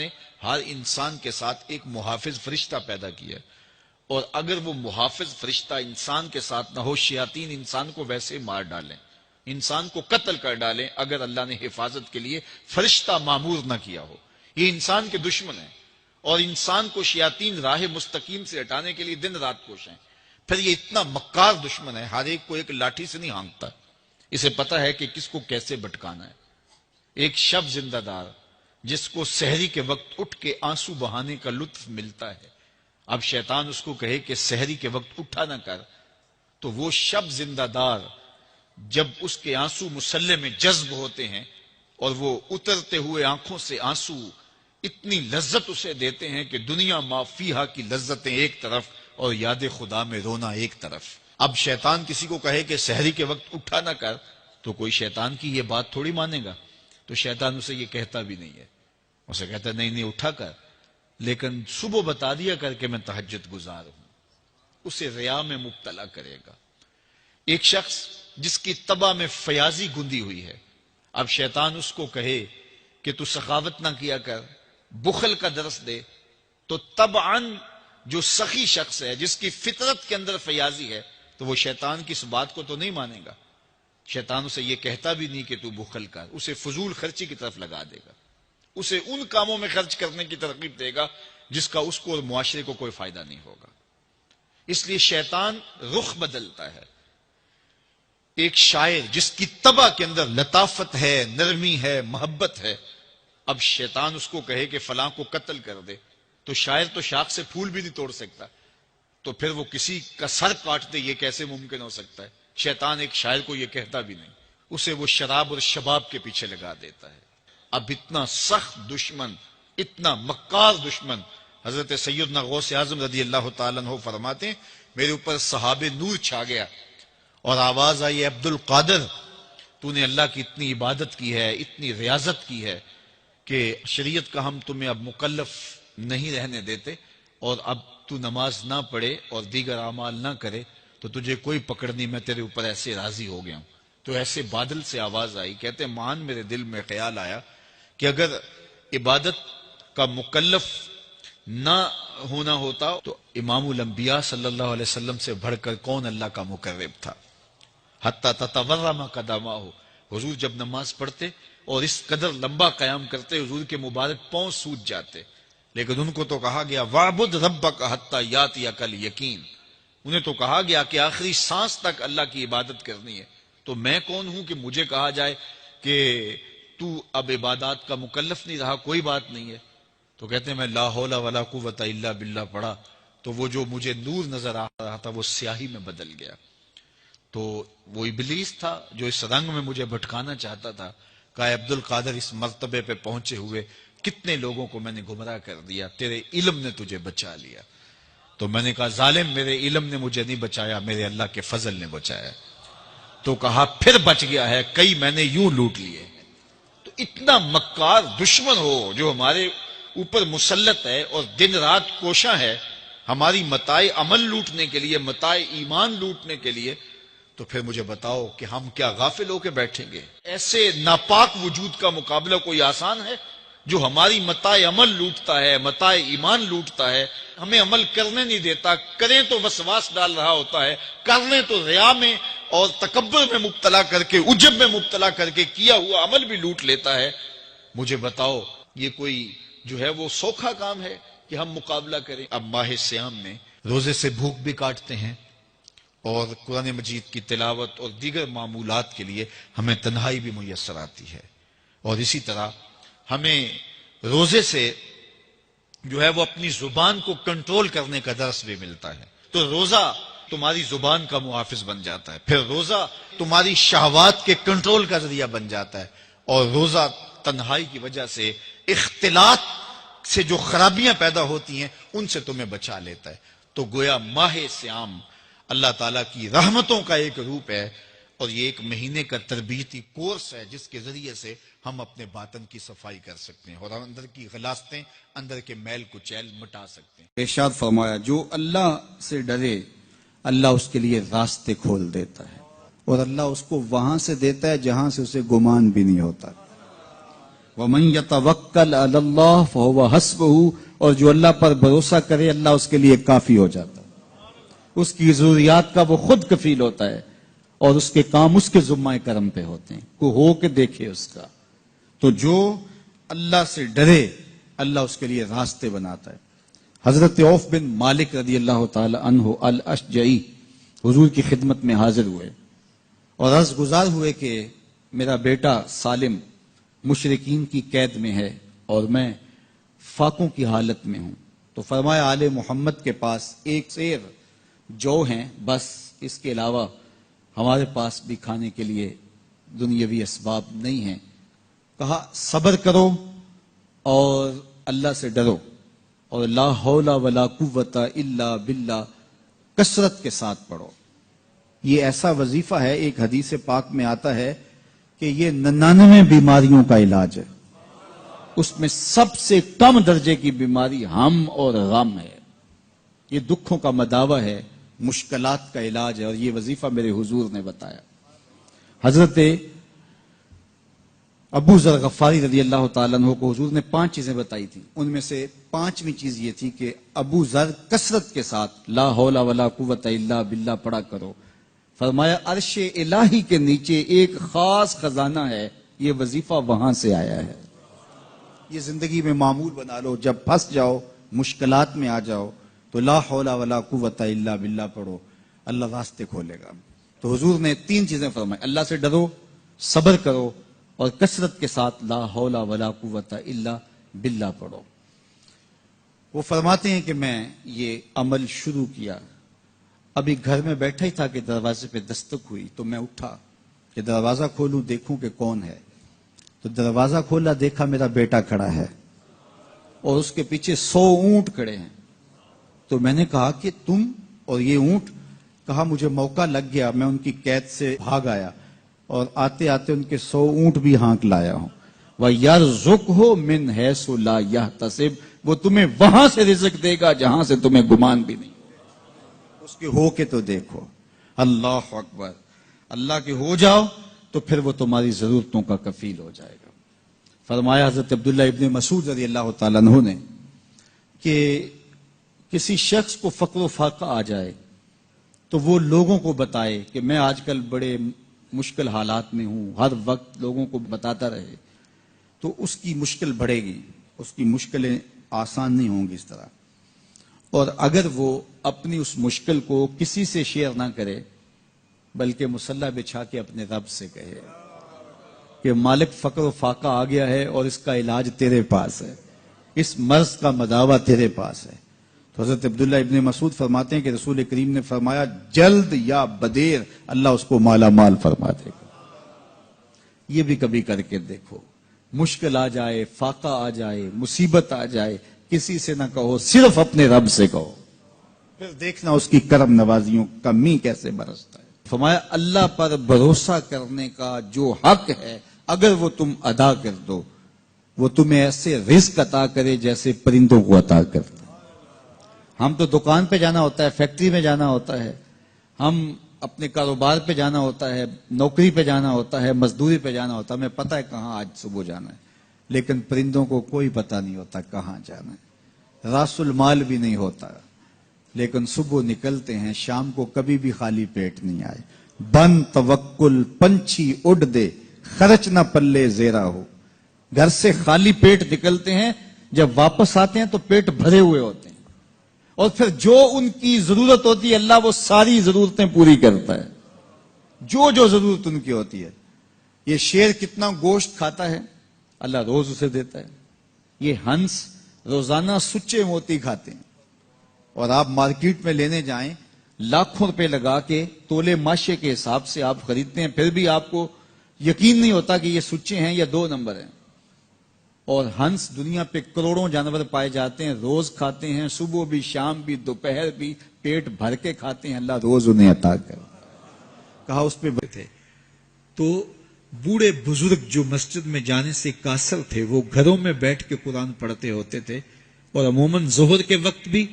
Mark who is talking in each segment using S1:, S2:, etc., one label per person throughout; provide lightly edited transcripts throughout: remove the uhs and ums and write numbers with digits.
S1: نے ہر انسان کے ساتھ ایک محافظ فرشتہ پیدا کیا ہے، اور اگر وہ محافظ فرشتہ انسان کے ساتھ نہ ہو، شیاطین انسان کو ویسے مار ڈالیں، انسان کو قتل کر ڈالیں اگر اللہ نے حفاظت کے لیے فرشتہ معمور نہ کیا ہو۔ یہ انسان کے دشمن ہیں، اور انسان کو شیاطین راہ مستقیم سے ہٹانے کے لیے دن رات کوشاں ہیں۔ پھر یہ اتنا مکار دشمن ہے، ہر ایک کو ایک لاٹھی سے نہیں ہانکتا، اسے پتا ہے کہ کس کو کیسے بھٹکانا ہے۔ ایک شب زندہ دار جس کو سحری کے وقت اٹھ کے آنسو بہانے کا لطف ملتا ہے، اب شیطان اس کو کہے کہ سحری کے وقت اٹھا نہ کر، تو وہ شب زندہ دار جب اس کے آنسو مسلح میں جذب ہوتے ہیں اور وہ اترتے ہوئے آنکھوں سے آنسو اتنی لذت اسے دیتے ہیں کہ دنیا ما فیہا کی لذتیں ایک طرف اور یاد خدا میں رونا ایک طرف۔ اب شیطان کسی کو کہے کہ سحری کے وقت اٹھا نہ کر، تو کوئی شیطان کی یہ بات تھوڑی مانے گا، تو شیطان اسے یہ کہتا بھی نہیں ہے، اسے کہتا نہیں اٹھا کر، لیکن صبح بتا دیا کر کے میں تہجد گزار ہوں، اسے ریا میں مبتلا کرے گا۔ ایک شخص جس کی طبع میں فیاضی گندی ہوئی ہے، اب شیطان اس کو کہے کہ تو سخاوت نہ کیا کر، بخل کا درس دے، تو طبعاً جو سخی شخص ہے جس کی فطرت کے اندر فیاضی ہے، تو وہ شیطان کی اس بات کو تو نہیں مانے گا۔ شیطان اسے یہ کہتا بھی نہیں کہ تو بخل کر، اسے فضول خرچی کی طرف لگا دے گا، اسے ان کاموں میں خرچ کرنے کی ترغیب دے گا جس کا اس کو اور معاشرے کو کوئی فائدہ نہیں ہوگا۔ اس لیے شیطان رخ بدلتا ہے۔ ایک شاعر جس کی طبع کے اندر لطافت ہے، نرمی ہے، محبت ہے، اب شیطان اس کو کہے کہ فلاں کو قتل کر دے، تو شاعر تو شاخ سے پھول بھی نہیں توڑ سکتا، تو پھر وہ کسی کا سر کاٹ دے، یہ کیسے ممکن ہو سکتا ہے؟ شیطان ایک شاعر کو یہ کہتا بھی نہیں، اسے وہ شراب اور شباب کے پیچھے لگا دیتا ہے۔ اب اتنا سخت دشمن، اتنا مکار دشمن، حضرت سیدنا غوث اعظم رضی اللہ تعالیٰ عنہ فرماتے ہیں میرے اوپر صحاب نور چھا گیا اور آواز آئی، عبد القادر تو نے اللہ کی اتنی عبادت کی ہے، اتنی ریاضت کی ہے کہ شریعت کا ہم تمہیں اب مکلف نہیں رہنے دیتے، اور اب تو نماز نہ پڑھے اور دیگر اعمال نہ کرے تو تجھے کوئی پکڑ نہیں، میں تیرے اوپر ایسے راضی ہو گیا ہوں۔ تو ایسے بادل سے آواز آئی، کہتے مان میرے دل میں خیال آیا کہ اگر عبادت کا مکلف نہ ہونا ہوتا تو امام الانبیاء صلی اللہ علیہ وسلم سے بڑھ کر کون اللہ کا مقرب تھا۔ حتی تتورم قدماہ، حضور جب نماز پڑھتے اور اس قدر لمبا قیام کرتے حضور کے مبارک پاؤں سوج جاتے، لیکن ان کو تو کہا گیا وَعْبُدْ رَبَّكَ حَتَّى يَأْتِيَكَ الْيَقِينُ، انہیں تو کہا گیا کہ آخری سانس تک اللہ کی عبادت کرنی ہے۔ تو میں کون ہوں کہ مجھے کہا جائے کہ تو اب عبادات کا مکلف نہیں رہا، کوئی بات نہیں ہے۔ تو کہتے ہیں میں لا حول ولا قوت الا باللہ پڑھا تو وہ جو مجھے نور نظر آ رہا تھا وہ سیاہی میں بدل گیا۔ تو وہ ابلیس تھا جو اس رنگ میں مجھے بھٹکانا چاہتا تھا، کہا عبد القادر اس مرتبے پہ پہنچے ہوئے کتنے لوگوں کو میں نے گمراہ کر دیا، تیرے علم نے تجھے بچا لیا۔ تو میں نے کہا ظالم، میرے علم نے مجھے نہیں بچایا، میرے اللہ کے فضل نے بچایا۔ تو کہا پھر بچ گیا ہے، کئی میں نے یوں لوٹ لیے۔ تو اتنا مکار دشمن ہو جو ہمارے اوپر مسلط ہے اور دن رات کوشاں ہے ہماری متاع عمل لوٹنے کے لیے، متاع ایمان لوٹنے کے لیے، تو پھر مجھے بتاؤ کہ ہم کیا غافل ہو کے بیٹھیں گے؟ ایسے ناپاک وجود کا مقابلہ کوئی آسان ہے جو ہماری متاع عمل لوٹتا ہے، متاع ایمان لوٹتا ہے، ہمیں عمل کرنے نہیں دیتا، کریں تو وسواس ڈال رہا ہوتا ہے، کر لیں تو ریا میں اور تکبر میں مبتلا کر کے، عجب میں مبتلا کر کے کیا ہوا عمل بھی لوٹ لیتا ہے۔ مجھے بتاؤ یہ کوئی جو ہے وہ سوکھا کام ہے کہ ہم مقابلہ کریں؟ اب ماہ سیام میں روزے سے بھوک بھی کاٹتے ہیں اور قرآن مجید کی تلاوت اور دیگر معمولات کے لیے ہمیں تنہائی بھی میسر آتی ہے، اور اسی طرح ہمیں روزے سے جو ہے وہ اپنی زبان کو کنٹرول کرنے کا درس بھی ملتا ہے۔ تو روزہ تمہاری زبان کا محافظ بن جاتا ہے، پھر روزہ تمہاری شہوات کے کنٹرول کا ذریعہ بن جاتا ہے، اور روزہ تنہائی کی وجہ سے اختلاط سے جو خرابیاں پیدا ہوتی ہیں ان سے تمہیں بچا لیتا ہے۔ تو گویا ماہ سیام اللہ تعالیٰ کی رحمتوں کا ایک روپ ہے، اور یہ ایک مہینے کا تربیتی کورس ہے جس کے ذریعے سے ہم اپنے باطن کی صفائی کر سکتے ہیں اور اندر کی غلاستیں، اندر کے میل کچیل مٹا سکتے ہیں۔
S2: ارشاد فرمایا جو اللہ سے ڈرے اللہ اس کے لیے راستے کھول دیتا ہے، اور اللہ اس کو وہاں سے دیتا ہے جہاں سے اسے گمان بھی نہیں ہوتا۔ وَمَن يَتَوَكَّلْ عَلَى اللَّهِ فَهُوَ حَسْبُهُ، اور جو اللہ پر بھروسہ کرے اللہ اس کے لیے کافی ہو جاتا ہے، اس کی ضروریات کا وہ خود کفیل ہوتا ہے اور اس کے کام اس کے ذمہ کرم پہ ہوتے ہیں، کو ہو کے دیکھے اس کا۔ تو جو اللہ سے ڈرے اللہ اس کے لیے راستے بناتا ہے۔ حضرت عوف بن مالک رضی اللہ تعالی عنہ الاشجعی حضور کی خدمت میں حاضر ہوئے اور عرض گزار ہوئے کہ میرا بیٹا سالم مشرکین کی قید میں ہے اور میں فاقوں کی حالت میں ہوں، تو فرمایا آل محمد کے پاس ایک سیر جو ہیں، بس اس کے علاوہ ہمارے پاس بھی کھانے کے لیے دنیاوی اسباب نہیں ہیں۔ کہا صبر کرو اور اللہ سے ڈرو اور لا حول ولا قوت الا باللہ کثرت کے ساتھ پڑھو۔ یہ ایسا وظیفہ ہے، ایک حدیث پاک میں آتا ہے کہ یہ 99 بیماریوں کا علاج ہے، اس میں سب سے کم درجے کی بیماری ہم اور غم ہے، یہ دکھوں کا مداوع ہے، مشکلات کا علاج ہے، اور یہ وظیفہ میرے حضور نے بتایا۔ حضرت ابو ذر غفاری رضی اللہ تعالیٰ عنہ کو حضور نے 5 چیزیں بتائی تھی، ان میں سے 5ویں چیز یہ تھی کہ ابو ذر کثرت کے ساتھ لا حول ولا قوت الا باللہ پڑھا کرو۔ فرمایا عرش الہی کے نیچے ایک خاص خزانہ ہے، یہ وظیفہ وہاں سے آیا ہے، یہ زندگی میں معمول بنا لو، جب پھنس جاؤ مشکلات میں آ جاؤ تو لا حول ولا قوت الا باللہ پڑھو، اللہ راستے کھولے گا۔ تو حضور نے 3 چیزیں فرمائی، اللہ سے ڈرو، صبر کرو اور کثرت کے ساتھ لا حول ولا قوت الا باللہ پڑھو۔ وہ فرماتے ہیں کہ میں یہ عمل شروع کیا، ابھی گھر میں بیٹھا ہی تھا کہ دروازے پہ دستک ہوئی، تو میں اٹھا کہ دروازہ کھولوں دیکھوں کہ کون ہے، تو دروازہ کھولا، دیکھا میرا بیٹا کھڑا ہے اور اس کے پیچھے 100 اونٹ کھڑے ہیں۔ تو میں نے کہا کہ تم اور یہ اونٹ؟ کہا مجھے موقع لگ گیا، میں ان کی قید سے بھاگ آیا اور آتے آتے ان کے 100 اونٹ بھی ہانک لایا ہوں۔ وَيَرْزُقْهُ مِنْ حَيْثُ لَا يَحْتَسِبُ، وہ تمہیں وہاں سے رزق دے گا جہاں سے تمہیں گمان بھی نہیں، اس کے ہو کے تو دیکھو۔ اللہ اکبر، اللہ کے ہو جاؤ تو پھر وہ تمہاری ضرورتوں کا کفیل ہو جائے گا۔ فرمایا حضرت عبداللہ ابن مسعود رضی اللہ تعالیٰ عنہ نے کہ کسی شخص کو فقر و فاقہ آ جائے تو وہ لوگوں کو بتائے کہ میں آج کل بڑے مشکل حالات میں ہوں، ہر وقت لوگوں کو بتاتا رہے تو اس کی مشکل بڑھے گی، اس کی مشکلیں آسان نہیں ہوں گی اس طرح۔ اور اگر وہ اپنی اس مشکل کو کسی سے شیئر نہ کرے بلکہ مصلی بچھا کے اپنے رب سے کہے کہ مالک فقر و فاقہ آ گیا ہے اور اس کا علاج تیرے پاس ہے، اس مرض کا مداوع تیرے پاس ہے۔ تو حضرت عبداللہ ابن مسعود فرماتے ہیں کہ رسول کریم نے فرمایا جلد یا بدیر اللہ اس کو مالا مال فرما دے گا۔ یہ بھی کبھی کر کے دیکھو، مشکل آ جائے، فاقہ آ جائے، مصیبت آ جائے، کسی سے نہ کہو، صرف اپنے رب سے کہو، پھر دیکھنا اس کی کرم نوازیوں کا می کیسے برستا ہے۔ فرمایا اللہ پر بھروسہ کرنے کا جو حق ہے اگر وہ تم ادا کر دو، وہ تمہیں ایسے رزق عطا کرے جیسے پرندوں کو عطا کرتا ہے۔ ہم تو دکان پہ جانا ہوتا ہے، فیکٹری میں جانا ہوتا ہے، ہم اپنے کاروبار پہ جانا ہوتا ہے، نوکری پہ جانا ہوتا ہے، مزدوری پہ جانا ہوتا ہے، ہمیں پتہ ہے کہاں آج صبح جانا ہے، لیکن پرندوں کو کوئی پتہ نہیں ہوتا کہاں جانا ہے، راس المال بھی نہیں ہوتا، لیکن صبح نکلتے ہیں، شام کو کبھی بھی خالی پیٹ نہیں آئے۔ بن توکل پنچھی اڑ دے، خرچ نہ پلے زیرا ہو۔ گھر سے خالی پیٹ نکلتے ہیں، جب واپس آتے ہیں تو پیٹ بھرے ہوئے ہوتے ہیں، اور پھر جو ان کی ضرورت ہوتی ہے اللہ وہ ساری ضرورتیں پوری کرتا ہے، جو جو ضرورت ان کی ہوتی ہے۔ یہ شیر کتنا گوشت کھاتا ہے اللہ روز اسے دیتا ہے، یہ ہنس روزانہ سچے موتی کھاتے ہیں، اور آپ مارکیٹ میں لینے جائیں لاکھوں روپے لگا کے تولے ماشے کے حساب سے آپ خریدتے ہیں، پھر بھی آپ کو یقین نہیں ہوتا کہ یہ سچے ہیں یا 2 نمبر ہیں۔ اور ہنس دنیا پہ کروڑوں جانور پائے جاتے ہیں، روز کھاتے ہیں، صبح بھی، شام بھی، دوپہر بھی، پیٹ بھر کے کھاتے ہیں، اللہ روز انہیں عطا کر۔ کہا اس پہ تھے تو بوڑھے بزرگ جو مسجد میں جانے سے قاصر تھے وہ گھروں میں بیٹھ کے قرآن پڑھتے ہوتے تھے، اور عموماً ظہر کے وقت بھی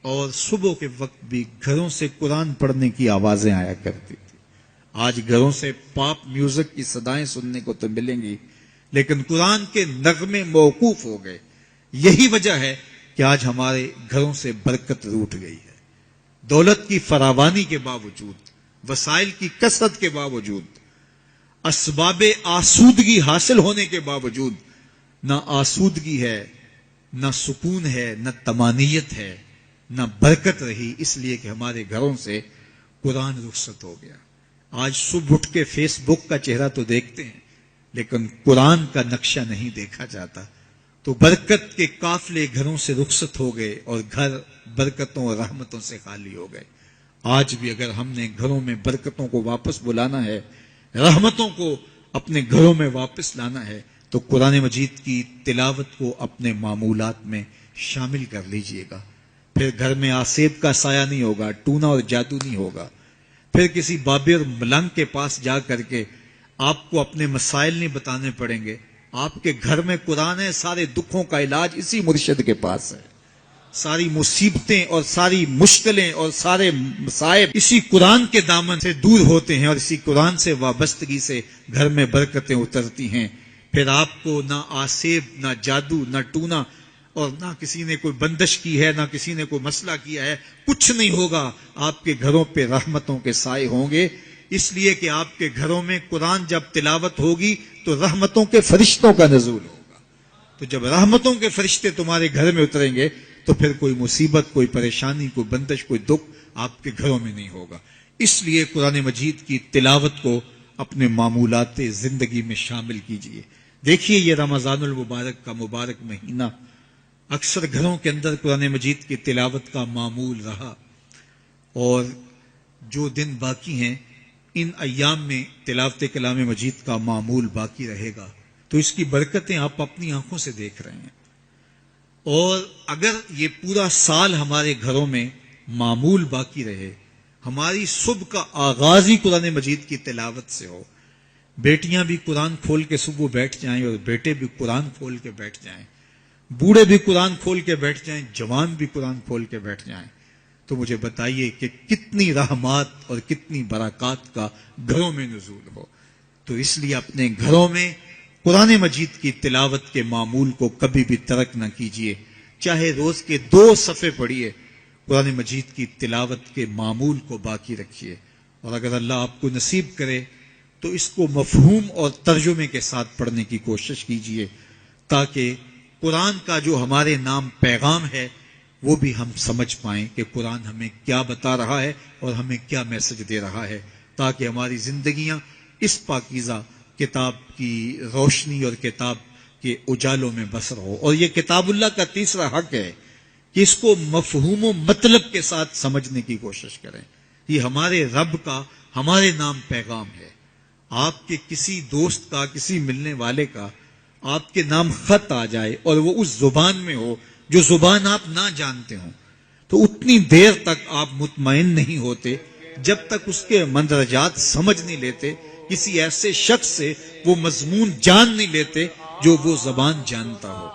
S2: اور صبح کے وقت بھی گھروں سے قرآن پڑھنے کی آوازیں آیا کرتی تھی۔ آج گھروں سے پاپ میوزک کی صدائیں سننے کو تو ملیں گی،
S3: لیکن قرآن کے نغمے موقوف ہو گئے. یہی وجہ ہے کہ آج ہمارے گھروں سے برکت روٹ گئی ہے. دولت کی فراوانی کے باوجود، وسائل کی کثرت کے باوجود، اسباب آسودگی حاصل ہونے کے باوجود نہ آسودگی ہے، نہ سکون ہے، نہ طمانیت ہے، نہ برکت رہی، اس لیے کہ ہمارے گھروں سے قرآن رخصت ہو گیا. آج صبح اٹھ کے فیس بک کا چہرہ تو دیکھتے ہیں لیکن قرآن کا نقشہ نہیں دیکھا جاتا. تو برکت کے قافلے گھروں سے رخصت ہو گئے اور گھر برکتوں اور رحمتوں سے خالی ہو گئے. آج بھی اگر ہم نے گھروں میں برکتوں کو واپس بلانا ہے، رحمتوں کو اپنے گھروں میں واپس لانا ہے، تو قرآن مجید کی تلاوت کو اپنے معمولات میں شامل کر لیجئے گا. پھر گھر میں آسیب کا سایہ نہیں ہوگا، ٹونا اور جادو نہیں ہوگا. پھر کسی بابے اور ملنگ کے پاس جا کر کے آپ کو اپنے مسائل نہیں بتانے پڑیں گے. آپ کے گھر میں قرآن ہے، سارے دکھوں کا علاج اسی مرشد کے پاس ہے. ساری مصیبتیں اور ساری مشکلیں اور سارے مصائب اسی قرآن کے دامن سے دور ہوتے ہیں اور اسی قرآن سے وابستگی سے گھر میں برکتیں اترتی ہیں. پھر آپ کو نہ آسیب، نہ جادو، نہ ٹونا، اور نہ کسی نے کوئی بندش کی ہے، نہ کسی نے کوئی مسئلہ کیا ہے، کچھ نہیں ہوگا. آپ کے گھروں پہ رحمتوں کے سائے ہوں گے، اس لیے کہ آپ کے گھروں میں قرآن جب تلاوت ہوگی تو رحمتوں کے فرشتوں کا نزول ہوگا. تو جب رحمتوں کے فرشتے تمہارے گھر میں اتریں گے تو پھر کوئی مصیبت، کوئی پریشانی، کوئی بندش، کوئی دکھ آپ کے گھروں میں نہیں ہوگا. اس لیے قرآن مجید کی تلاوت کو اپنے معمولات زندگی میں شامل کیجئے. دیکھیے یہ رمضان المبارک کا مبارک مہینہ اکثر گھروں کے اندر قرآن مجید کی تلاوت کا معمول رہا، اور جو دن باقی ہیں ان ایام میں تلاوت کلام مجید کا معمول باقی رہے گا. تو اس کی برکتیں آپ اپنی آنکھوں سے دیکھ رہے ہیں. اور اگر یہ پورا سال ہمارے گھروں میں معمول باقی رہے، ہماری صبح کا آغاز ہی قرآن مجید کی تلاوت سے ہو، بیٹیاں بھی قرآن کھول کے صبح بیٹھ جائیں اور بیٹے بھی قرآن کھول کے بیٹھ جائیں، بوڑھے بھی قرآن کھول کے بیٹھ جائیں، جوان بھی قرآن کھول کے بیٹھ جائیں، تو مجھے بتائیے کہ کتنی رحمات اور کتنی برکات کا گھروں میں نزول ہو. تو اس لیے اپنے گھروں میں قرآن مجید کی تلاوت کے معمول کو کبھی بھی ترک نہ کیجیے. چاہے روز کے 2 صفحے پڑھیے، قرآن مجید کی تلاوت کے معمول کو باقی رکھیے. اور اگر اللہ آپ کو نصیب کرے تو اس کو مفہوم اور ترجمے کے ساتھ پڑھنے کی کوشش کیجیے، تاکہ قرآن کا جو ہمارے نام پیغام ہے وہ بھی ہم سمجھ پائیں کہ قرآن ہمیں کیا بتا رہا ہے اور ہمیں کیا میسج دے رہا ہے، تاکہ ہماری زندگیاں اس پاکیزہ کتاب کی روشنی اور کتاب کے اجالوں میں بسر ہو. اور یہ کتاب اللہ کا تیسرا حق ہے کہ اس کو مفہوم و مطلب کے ساتھ سمجھنے کی کوشش کریں. یہ ہمارے رب کا ہمارے نام پیغام ہے. آپ کے کسی دوست کا، کسی ملنے والے کا آپ کے نام خط آ جائے اور وہ اس زبان میں ہو جو زبان آپ نہ جانتے ہوں، تو اتنی دیر تک آپ مطمئن نہیں ہوتے جب تک اس کے مندرجات سمجھ نہیں لیتے، کسی ایسے شخص سے وہ مضمون جان نہیں لیتے جو وہ زبان جانتا ہو.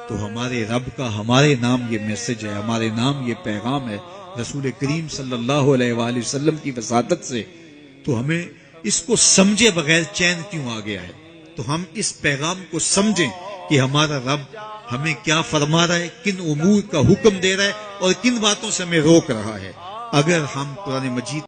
S3: تو ہمارے رب کا ہمارے نام یہ میسج ہے، ہمارے نام یہ پیغام ہے رسول کریم صلی اللہ علیہ وآلہ وسلم کی وساطت سے. تو ہمیں اس کو سمجھے بغیر چین کیوں آ گیا ہے؟ تو ہم اس پیغام کو سمجھیں کہ ہمارا رب ہمیں کیا فرما رہا ہے، کن امور کا حکم دے رہا ہے اور کن باتوں سے ہمیں روک رہا ہے. اگر ہم قرآن مجید